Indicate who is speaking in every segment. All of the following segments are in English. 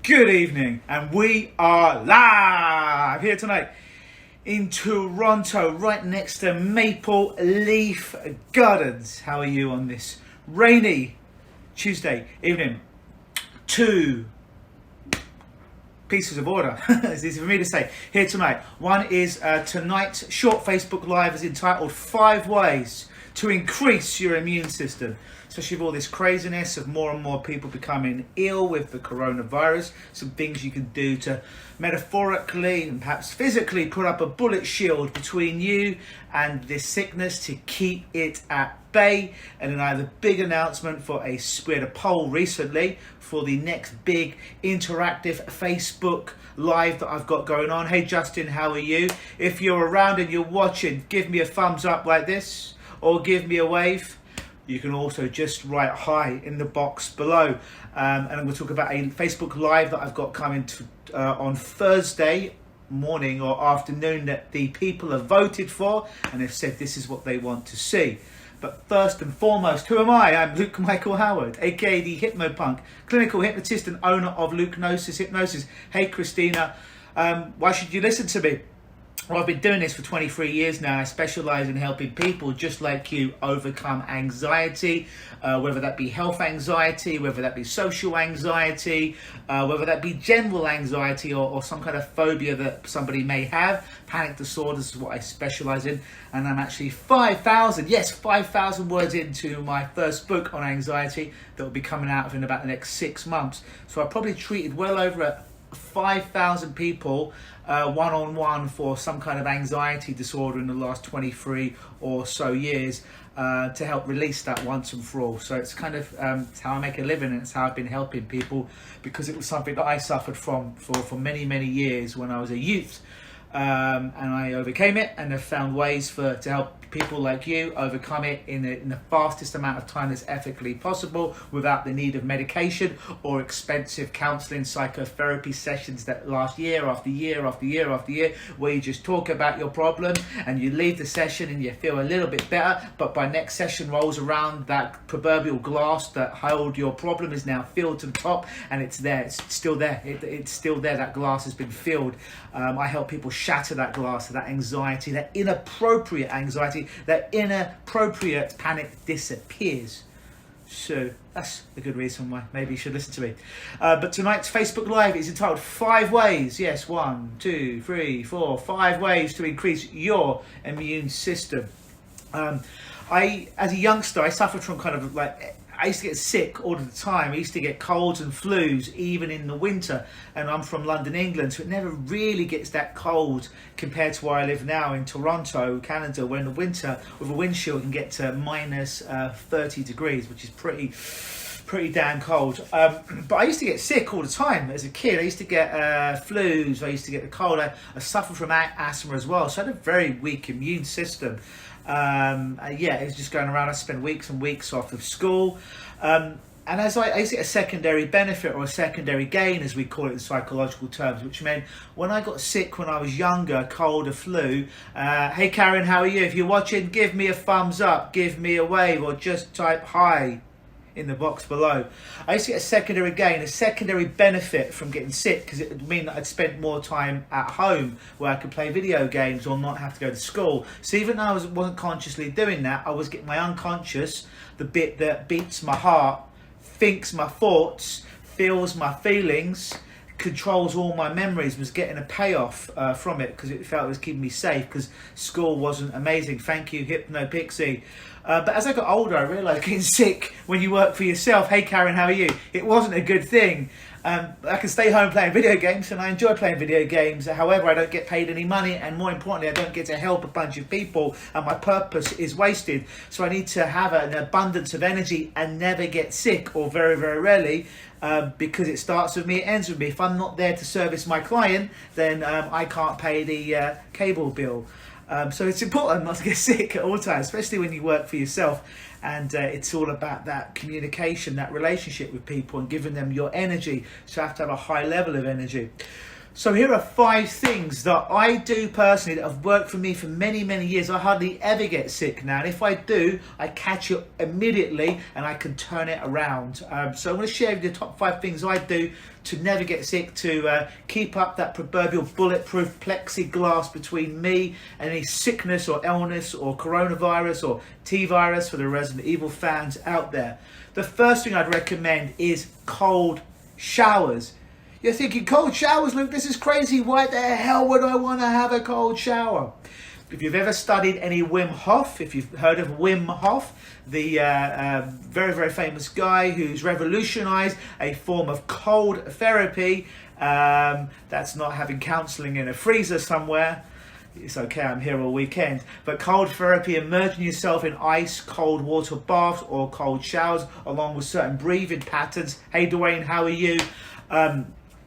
Speaker 1: Good evening, and we are live here tonight in Toronto, right next to Maple Leaf Gardens. How are you on this rainy Tuesday evening? Two pieces of order, it's easy for me to say, here tonight. One is tonight's short Facebook Live is entitled 5 Ways to Increase Your Immune System. Especially with all this craziness of more and more people becoming ill with the coronavirus. Some things you can do to metaphorically and perhaps physically put up a bullet shield between you and this sickness to keep it at bay. And then I have a big announcement for we had a poll recently for the next big interactive Facebook Live that I've got going on. Hey Justin, how are you? If you're around and you're watching, give me a thumbs up like this or give me a wave. You can also just write hi in the box below. And I'm going to talk about a Facebook Live that I've got coming on Thursday morning or afternoon that the people have voted for and have said this is what they want to see. But first and foremost, who am I? I'm Luke Michael Howard, aka the hypnopunk, clinical hypnotist and owner of Lukenosis Hypnosis. Hey Christina, why should you listen to me? Well, I've been doing this for 23 years now. I specialise in helping people just like you overcome anxiety, whether that be health anxiety, whether that be social anxiety, whether that be general anxiety or some kind of phobia that somebody may have. Panic disorders is what I specialise in. And I'm actually 5,000 words into my first book on anxiety that will be coming out within about the next 6 months. So I've probably treated well over 5,000 people one-on-one for some kind of anxiety disorder in the last 23 or so years to help release that once and for all. So it's kind of it's how I make a living, and it's how I've been helping people, because it was something that I suffered from for many years when I was a youth, and I overcame it and have found ways to help people like you overcome it in the fastest amount of time that's ethically possible without the need of medication or expensive counselling psychotherapy sessions that last year after year after year after year, where you just talk about your problem and you leave the session and you feel a little bit better, but by next session rolls around, that proverbial glass that held your problem is now filled to the top, and it's there, it's still there, it's still there, that glass has been filled. I help people shatter that glass, that anxiety, that inappropriate anxiety, that inappropriate panic disappears. So that's a good reason why maybe you should listen to me. But tonight's Facebook Live is entitled 5 Ways. Yes, 1, 2, 3, 4, 5 ways to increase your immune system. As a youngster, I suffered from I used to get sick all the time. I used to get colds and flus even in the winter, and I'm from London, England, so it never really gets that cold compared to where I live now in Toronto, Canada, where in the winter with a windshield can get to minus 30 degrees, which is pretty damn cold. But I used to get sick all the time as a kid. I used to get flus, I used to get the cold. I suffered from asthma as well, so I had a very weak immune system. It was just going around. I spent weeks and weeks off of school, and as I used to get a secondary benefit, or a secondary gain as we call it in psychological terms, which meant when I got sick when I was younger, cold or flu, hey Karen, how are you? If you're watching, give me a thumbs up, give me a wave, or just type hi in the box below. I used to get a secondary gain, a secondary benefit from getting sick, because it would mean that I'd spend more time at home where I could play video games or not have to go to school. So even though I wasn't consciously doing that, I was getting my unconscious, the bit that beats my heart, thinks my thoughts, feels my feelings, controls all my memories, was getting a payoff from it, because it felt it was keeping me safe, because school wasn't amazing. Thank you, Hypno Pixie. But as I got older, I realised getting sick when you work for yourself, hey Karen, how are you? It wasn't a good thing. I can stay home playing video games, and I enjoy playing video games. However, I don't get paid any money, and more importantly, I don't get to help a bunch of people, and my purpose is wasted. So I need to have an abundance of energy and never get sick, or very, very rarely, because it starts with me, it ends with me. If I'm not there to service my client, then I can't pay the cable bill. So it's important not to get sick at all times, especially when you work for yourself, and it's all about that communication, that relationship with people, and giving them your energy. So you have to have a high level of energy. So here are 5 things that I do personally that have worked for me for many, many years. I hardly ever get sick now. And if I do, I catch it immediately and I can turn it around. So I'm going to share with you the top 5 things I do to never get sick, to keep up that proverbial bulletproof plexiglass between me and any sickness or illness or coronavirus or T-virus for the Resident Evil fans out there. The first thing I'd recommend is cold showers. You're thinking, cold showers, Luke, this is crazy. Why the hell would I want to have a cold shower? If you've ever studied any Wim Hof, if you've heard of Wim Hof, the very, very famous guy who's revolutionized a form of cold therapy, that's not having counseling in a freezer somewhere. It's okay, I'm here all weekend. But cold therapy, immersing yourself in ice cold water baths or cold showers, along with certain breathing patterns. Hey Dwayne, how are you?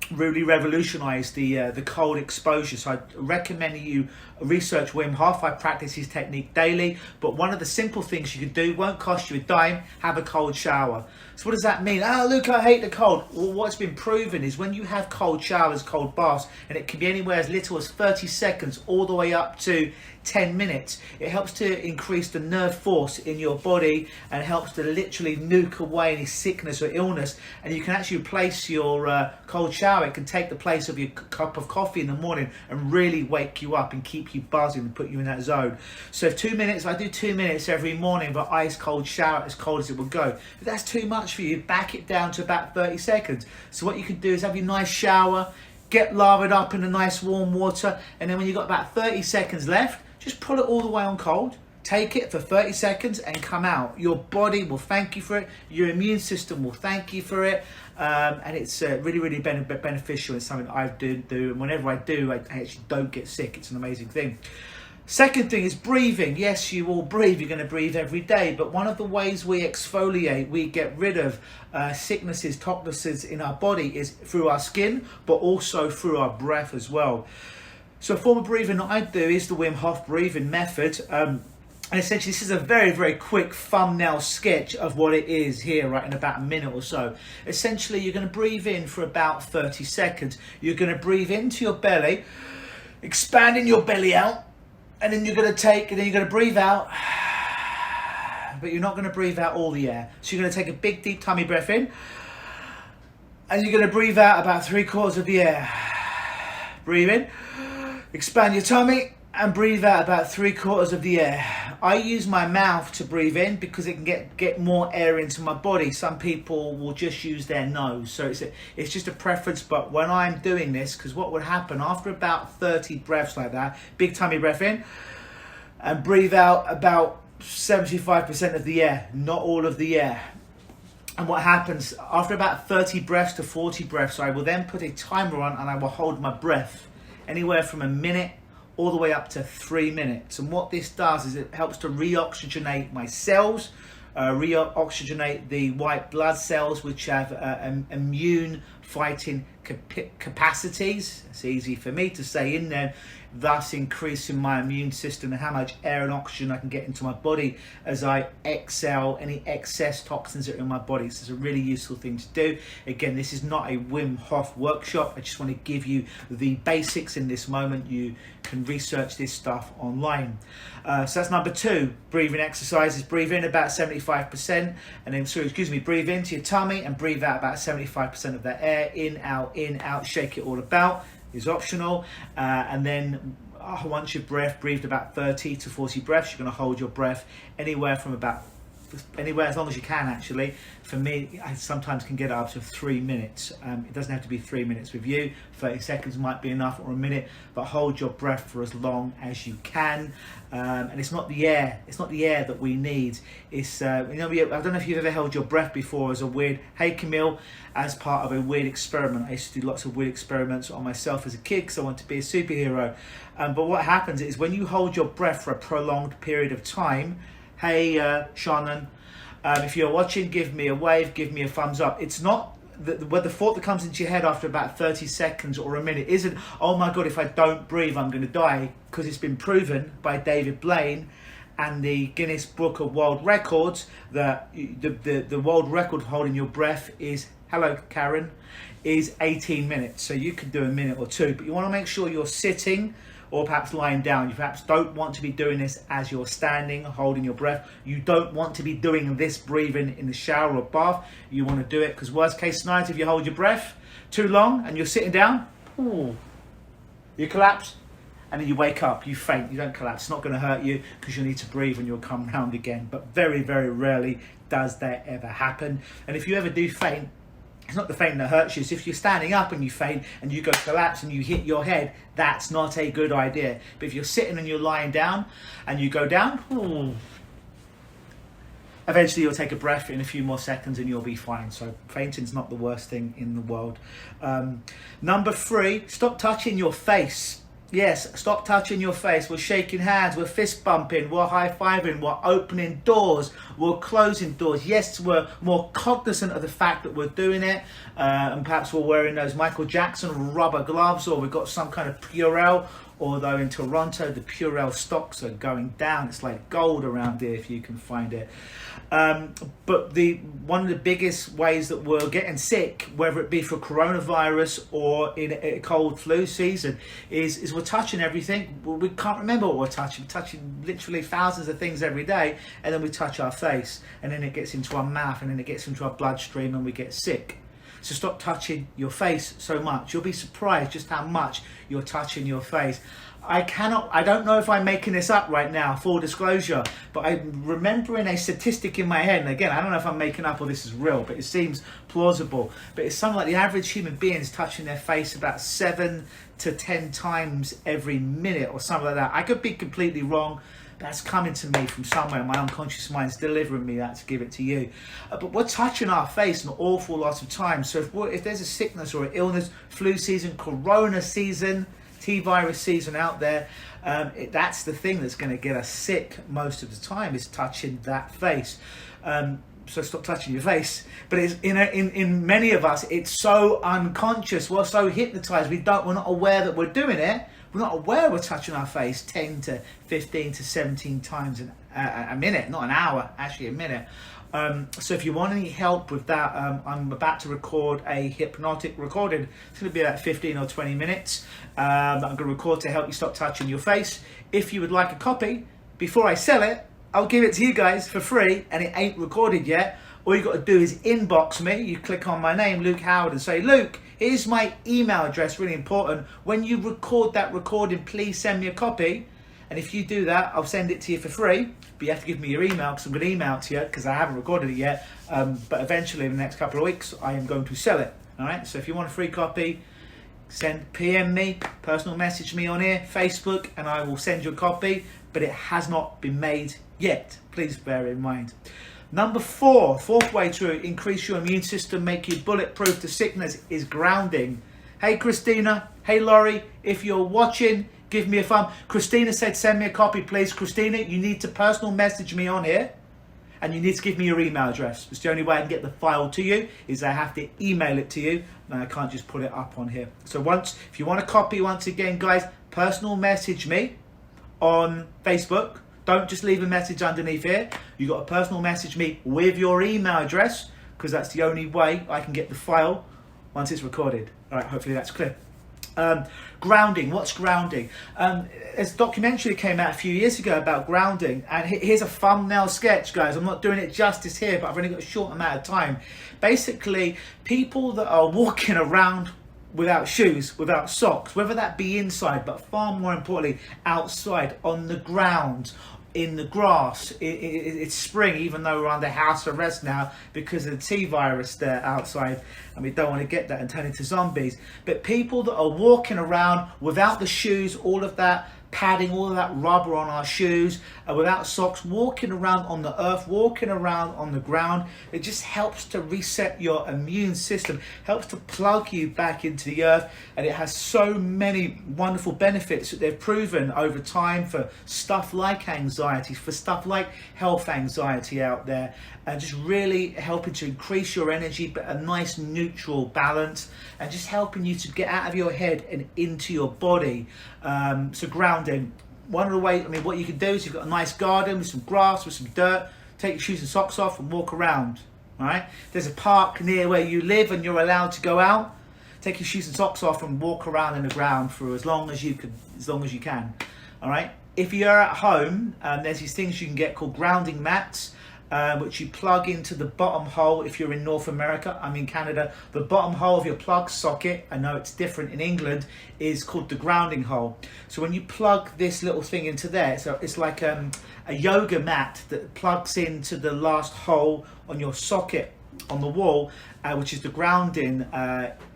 Speaker 1: Really revolutionised the cold exposure. So I recommend you research Wim Hof. I practice his technique daily, but one of the simple things you can do, won't cost you a dime, have a cold shower. So what does that mean? Oh, Luke, I hate the cold. Well, what's been proven is when you have cold showers, cold baths, and it can be anywhere as little as 30 seconds all the way up to 10 minutes, it helps to increase the nerve force in your body and helps to literally nuke away any sickness or illness. And you can actually replace your cold shower. It can take the place of your cup of coffee in the morning and really wake you up and keep you buzzing and put you in that zone. So 2 minutes, I do 2 minutes every morning of an ice cold shower, as cold as it will go. But that's too much for you. Back it down to about 30 seconds. So what you can do is have your nice shower, get lathered up in the nice warm water, and then when you've got about 30 seconds left, just put it all the way on cold, take it for 30 seconds and come out. Your body will thank you for it, your immune system will thank you for it, and it's really, really beneficial. It's something I do, and whenever I do, I actually don't get sick. It's an amazing thing. Second thing is breathing. Yes, you all breathe. You're going to breathe every day. But one of the ways we exfoliate, we get rid of sicknesses, toxins in our body is through our skin, but also through our breath as well. So a form of breathing that I do is the Wim Hof breathing method. And essentially this is a very, very quick thumbnail sketch of what it is here, right, in about a minute or so. Essentially, you're going to breathe in for about 30 seconds. You're going to breathe into your belly, expanding your belly out. And then you're going to breathe out, but you're not going to breathe out all the air. So you're going to take a big, deep tummy breath in, and you're going to breathe out about 3/4 of the air. Breathe in, expand your tummy, and breathe out about 3/4 of the air. I use my mouth to breathe in because it can get more air into my body. Some people will just use their nose. So it's just a preference, but when I'm doing this, because what would happen after about 30 breaths like that, big tummy breath in, and breathe out about 75% of the air, not all of the air. And what happens, after about 30 breaths to 40 breaths, I will then put a timer on and I will hold my breath anywhere from a minute all the way up to 3 minutes. And what this does is it helps to reoxygenate my cells, reoxygenate the white blood cells, which have immune fighting capacities. It's easy for me to say in there, thus increasing my immune system and how much air and oxygen I can get into my body as I exhale any excess toxins that are in my body. So it's a really useful thing to do. Again, this is not a Wim Hof workshop. I just want to give you the basics in this moment. You can research this stuff online. So that's number 2, breathing exercises. Breathe in about 75%, and then, breathe into your tummy and breathe out about 75% of that air. In, out, shake it all about. Is optional, and then once you've breathed about 30 to 40 breaths, you're going to hold your breath anywhere as long as you can. Actually, for me, I sometimes can get up to 3 minutes. It doesn't have to be 3 minutes with you. 30 seconds might be enough, or a minute, but hold your breath for as long as you can. And it's not the air that we need. It's I don't know if you've ever held your breath before as a weird, hey Camille, as part of a weird experiment. I used to do lots of weird experiments on myself as a kid because I wanted to be a superhero. But what happens is when you hold your breath for a prolonged period of time, hey Shannon, if you're watching, give me a wave, give me a thumbs up. It's not the thought that comes into your head after about 30 seconds or a minute isn't, oh my God, if I don't breathe, I'm going to die, because it's been proven by David Blaine and the Guinness Book of World Records that the world record for holding your breath is hello Karen, is 18 minutes. So you can do a minute or two, but you want to make sure you're sitting or perhaps lying down. You perhaps don't want to be doing this as you're standing, holding your breath. You don't want to be doing this breathing in the shower or bath. You want to do it because worst case scenario, if you hold your breath too long and you're sitting down, you collapse and then you wake up, you faint, you don't collapse. It's not going to hurt you because you need to breathe and you'll come round again. But very, very rarely does that ever happen. And if you ever do faint, it's not the fainting that hurts you. It's if you're standing up and you faint and you go collapse and you hit your head, that's not a good idea. But if you're sitting and you're lying down and you go down, eventually you'll take a breath in a few more seconds and you'll be fine. So fainting's not the worst thing in the world. Number 3, stop touching your face. Yes, stop touching your face. We're shaking hands, we're fist bumping, we're high-fiving, we're opening doors, we're closing doors. Yes, we're more cognizant of the fact that we're doing it, and perhaps we're wearing those Michael Jackson rubber gloves, or we've got some kind of Purell, although in Toronto the Purell stocks are going down. It's like gold around here if you can find it. But one of the biggest ways that we're getting sick, whether it be for coronavirus or in a cold flu season, is we're touching everything. We can't remember what we're touching. We're touching literally thousands of things every day, and then we touch our face, and then it gets into our mouth, and then it gets into our bloodstream, and we get sick. So stop touching your face so much. You'll be surprised just how much you're touching your face. I don't know if I'm making this up right now, full disclosure, but I'm remembering a statistic in my head, and again, I don't know if I'm making up or this is real, but it seems plausible. But it's something like the average human being is touching their face about 7 to 10 times every minute or something like that. I could be completely wrong. That's coming to me from somewhere. My unconscious mind's delivering me that to give it to you. But we're touching our face an awful lot of times. So if there's a sickness or an illness, flu season, corona season, T-virus season out there, that's the thing that's going to get us sick most of the time, is touching that face. So stop touching your face. But it's in many of us, it's so unconscious. We're so hypnotized. We're not aware that we're doing it. We're not aware we're touching our face 10 to 15 to 17 times a minute, not an hour, actually a minute. So if you want any help with that, I'm about to record a hypnotic recording. It's going to be about 15 or 20 minutes. I'm going to record to help you stop touching your face. If you would like a copy, before I sell it, I'll give it to you guys for free, and it ain't recorded yet. All you got to do is inbox me. You click on my name, Luke Howard, and say, Luke, here's my email address, really important. When you record that recording, please send me a copy. And if you do that, I'll send it to you for free. But you have to give me your email, because I'm going to email it to you, because I haven't recorded it yet. But eventually, in the next couple of weeks, I am going to sell it. All right. So if you want a free copy, PM me, personal message me on here, Facebook, and I will send you a copy. But it has not been made yet. Please bear in mind. Number 4, fourth way to increase your immune system, make you bulletproof to sickness, is grounding. Hey Christina, hey Laurie, if you're watching, give me a thumb. Christina said send me a copy, please. Christina, you need to personal message me on here, and you need to give me your email address. It's the only way I can get the file to you, is I have to email it to you, and I can't just put it up on here. So if you want a copy, once again, guys, personal message me on Facebook. Don't just leave a message underneath here. You got to personal message me with your email address, because that's the only way I can get the file once it's recorded. All right, hopefully that's clear. Grounding. What's grounding? There's a documentary that came out a few years ago about grounding, and here's a thumbnail sketch, guys. I'm not doing it justice here, but I've only got a short amount of time. Basically, people that are walking around without shoes, without socks, whether that be inside, but far more importantly, outside, on the ground, in the grass. It's spring, even though we're under house arrest now because of the T-virus there outside, and we don't want to get that and turn into zombies. But people that are walking around without the shoes, all of that padding, all of that rubber on our shoes, without socks, walking around on the earth, walking around on the ground, it just helps to reset your immune system, helps to plug you back into the earth, and it has so many wonderful benefits that they've proven over time for stuff like anxiety, for stuff like health anxiety out there, and just really helping to increase your energy, but a nice neutral balance, and just helping you to get out of your head and into your body. So grounding, one of the ways, what you can do is, you've got a nice garden with some grass, with some dirt, take your shoes and socks off and walk around. All right, there's a park near where you live and you're allowed to go out. Take your shoes and socks off and walk around in the ground for as long as you can. All right. If you're at home, there's these things you can get called grounding mats, which you plug into the bottom hole. If you're in North America, I'm in Canada, the bottom hole of your plug socket, I know it's different in England, is called the grounding hole. So when you plug this little thing into there, so it's like a yoga mat that plugs into the last hole on your socket on the wall, which is the grounding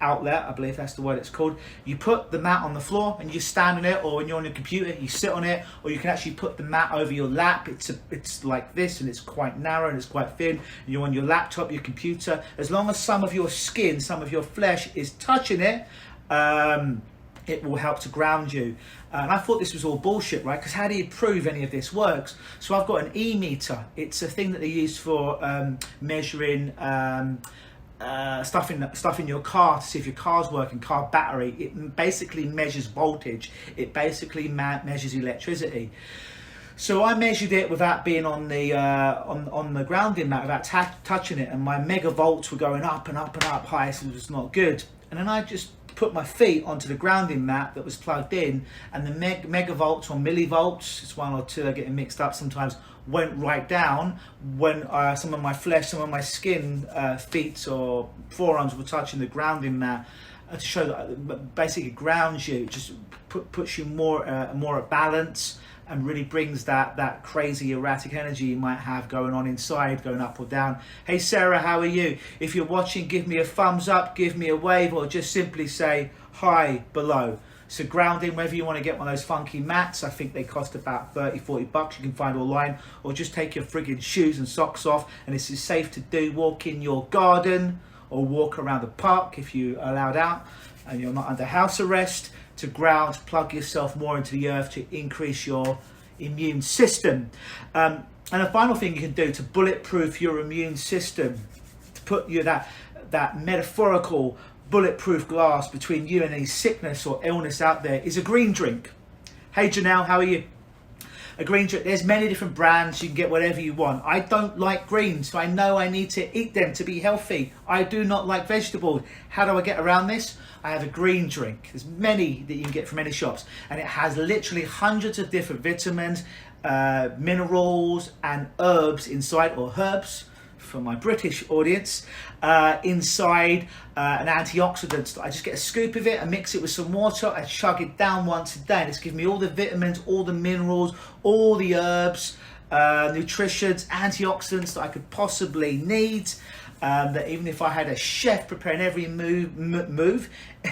Speaker 1: outlet, I believe that's the word it's called. You put the mat on the floor and you stand on it, or when you're on your computer you sit on it, or you can actually put the mat over your lap. It's like this, and it's quite narrow and it's quite thin, and you're on your laptop, your computer. As long as some of your skin, some of your flesh is touching it, it will help to ground you. And I thought this was all bullshit, right? Because how do you prove any of this works? So I've got an e-meter. It's a thing that they use for measuring stuff in your car to see if your car's working, car battery. It basically measures voltage. It basically measures electricity. So I measured it without being on the grounding mat, without touching it, and my megavolts were going up and up and up high, so it was not good. And then I just put my feet onto the grounding mat that was plugged in, and the megavolts or millivolts, it's one or two, I get mixed up sometimes, went right down when some of my flesh, some of my skin, feet or forearms were touching the grounding mat, to show that basically grounds you, just puts you more at balance, and really brings that crazy erratic energy you might have going on inside, going up or down. Hey Sarah, how are you? If you're watching, give me a thumbs up, give me a wave, or just simply say hi below. So grounding, whether you want to get one of those funky mats, I think they cost about 30-40 bucks, you can find online, or just take your friggin' shoes and socks off, and this is safe to do. Walk in your garden or walk around the park if you're allowed out and you're not under house arrest. To ground, plug yourself more into the earth to increase your immune system. And a final thing you can do to bulletproof your immune system, to put you that metaphorical bulletproof glass between you and any sickness or illness out there, is a green drink. Hey Janelle, how are you? A green drink, there's many different brands, you can get whatever you want. I don't like greens, so I know I need to eat them to be healthy. I do not like vegetables. How do I get around this? I have a green drink. There's many that you can get from many shops, and it has literally hundreds of different vitamins, minerals and herbs inside, or herbs for my British audience, inside, an antioxidant. I just get a scoop of it and mix it with some water. I chug it down once a day, and it's giving me all the vitamins, all the minerals, all the herbs, nutritions, antioxidants that I could possibly need. That even if I had a chef preparing every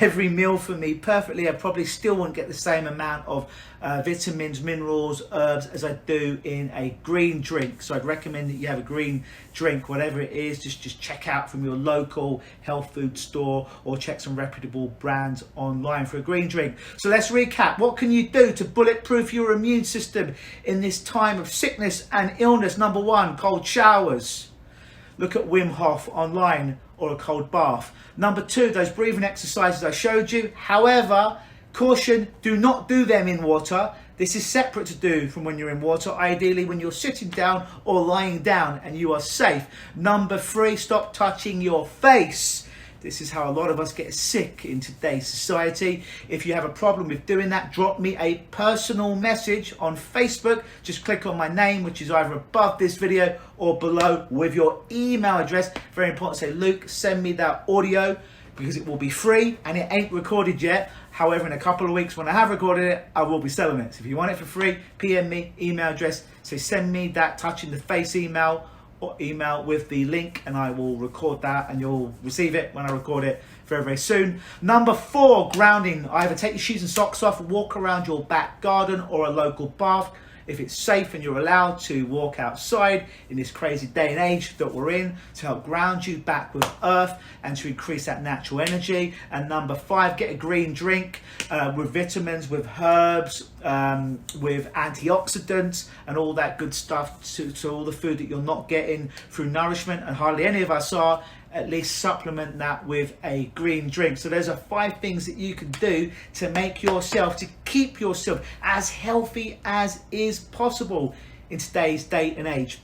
Speaker 1: every meal for me perfectly, I probably still wouldn't get the same amount of vitamins, minerals, herbs as I do in a green drink. So I'd recommend that you have a green drink, whatever it is. Just check out from your local health food store, or check some reputable brands online for a green drink. So let's recap. What can you do to bulletproof your immune system in this time of sickness and illness? Number one, cold showers. Look at Wim Hof online, or a cold bath. Number two, those breathing exercises I showed you. However, caution, do not do them in water. This is separate to do from when you're in water, ideally when you're sitting down or lying down and you are safe. Number three, stop touching your face. This is how a lot of us get sick in today's society. If you have a problem with doing that, drop me a personal message on Facebook. Just click on my name, which is either above this video or below, with your email address. Very important, say, Luke, send me that audio, because it will be free and it ain't recorded yet. However, in a couple of weeks when I have recorded it, I will be selling it. So if you want it for free, PM me, email address, say send me that touching the face email, or email with the link, and I will record that and you'll receive it when I record it very, very soon. Number four, grounding. Either take your shoes and socks off, walk around your back garden or a local bath. If it's safe and you're allowed to walk outside in this crazy day and age that we're in, to help ground you back with earth and to increase that natural energy. And number five, get a green drink with vitamins, with herbs, with antioxidants and all that good stuff, to all the food that you're not getting through nourishment, and hardly any of us are. At least supplement that with a green drink. So those are 5 things that you can do to make yourself, to keep yourself as healthy as is possible in today's day and age.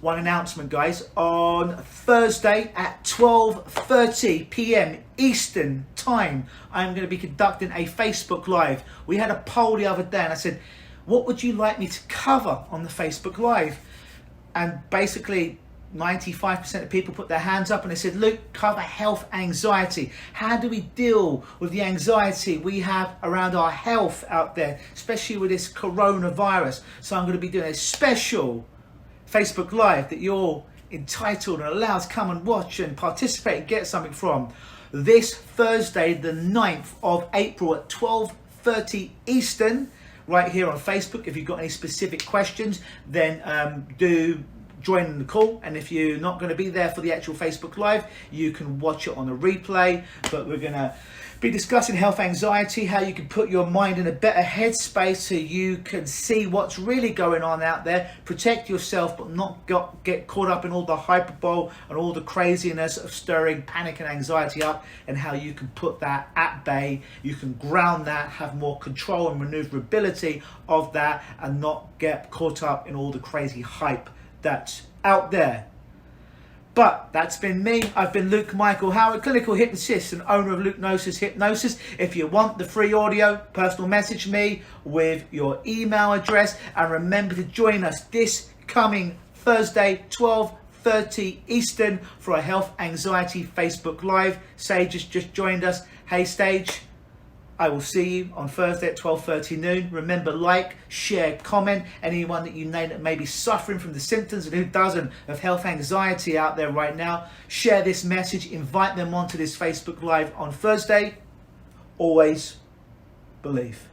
Speaker 1: one announcement, guys. On Thursday at 12:30 p.m. Eastern Time, I'm going to be conducting a Facebook Live. We had a poll the other day and I said, what would you like me to cover on the Facebook Live? And basically 95% of people put their hands up and they said, Luke, cover health anxiety. How do we deal with the anxiety we have around our health out there, especially with this coronavirus? So I'm going to be doing a special Facebook Live that you're entitled and allowed to come and watch and participate and get something from. This Thursday, the 9th of April at 12:30 Eastern, right here on Facebook. If you've got any specific questions, then do join the call. And if you're not going to be there for the actual Facebook Live, you can watch it on a replay. But we're going to be discussing health anxiety, how you can put your mind in a better headspace so you can see what's really going on out there, protect yourself but not get caught up in all the hyperbole and all the craziness of stirring panic and anxiety up, and how you can put that at bay, you can ground that, have more control and maneuverability of that, and not get caught up in all the crazy hype that's out there. But that's been me. I've been Luke Michael Howard, clinical hypnotist and owner of Lukenosis Hypnosis. If you want the free audio, personal message me with your email address. And remember to join us this coming Thursday, 12:30 Eastern, for a health anxiety Facebook Live. Sage has just joined us. Hey Sage, I will see you on Thursday at 12:30 noon. Remember, like, share, comment. Anyone that you know that may be suffering from the symptoms and who doesn't of health anxiety out there right now, share this message, invite them onto this Facebook Live on Thursday. Always believe.